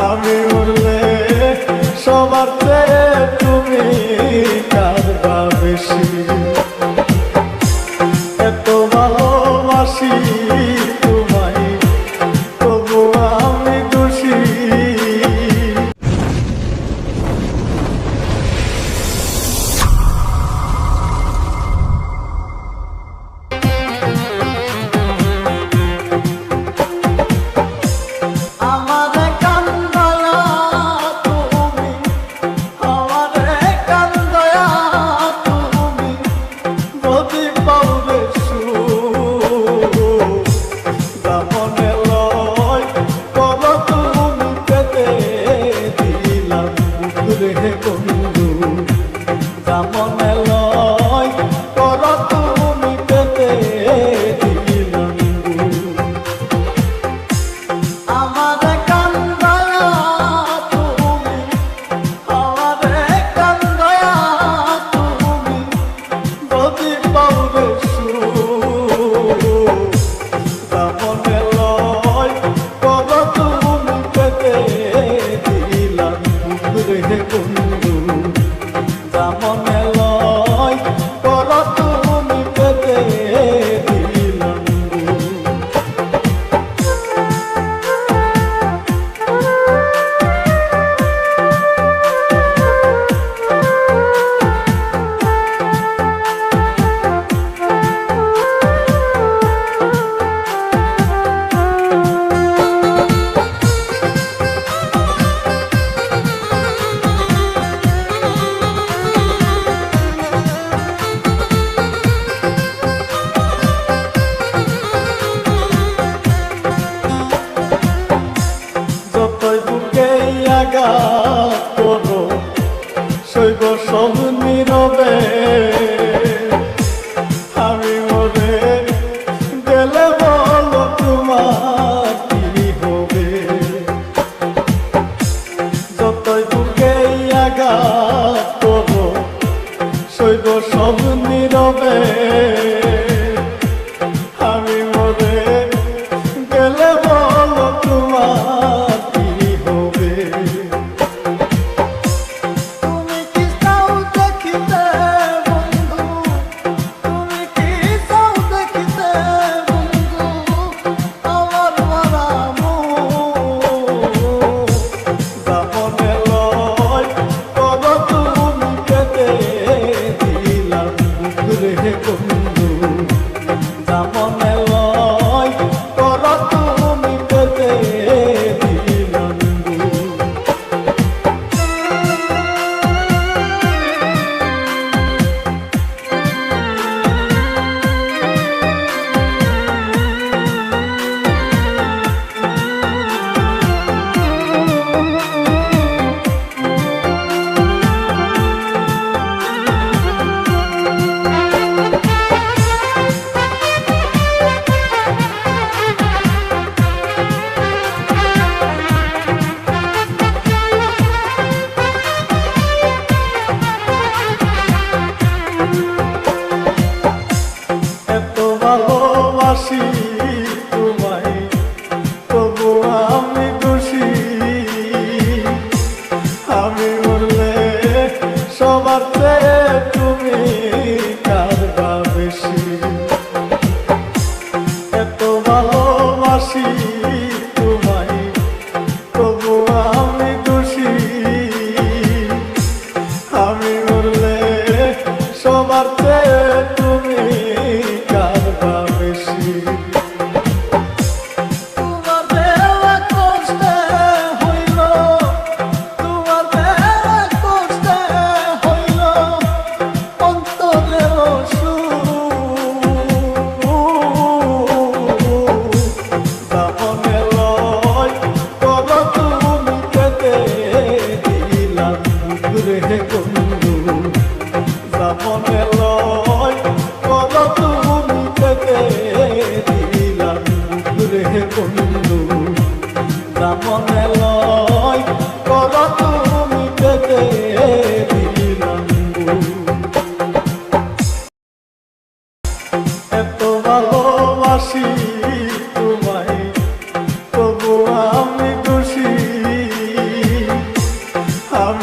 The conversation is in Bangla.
আমি মরলে সবার চেয়ে তুমি কাঁদবা বেশি। এত ভালোবাসি তোমায়, তবু আমি দোষী। সইব সব নীরবে, আমি মরে গেলে বলো তোমার কি হবে। যতই বুকে আঘাত করো, সইব সব নীরবে, আমি মরে গেলে বলো তোমার কি হবে। তোমায়, তবু আমি দোষী। আমি মরলে সবার চেয়ে তুমি কাঁদবা বেশি। এত ভালোবাসি তোমায়, তবু আমি দোষী। আমি মরলে সবার চেয়ে তুমি কাঁদবা বেশি। আমি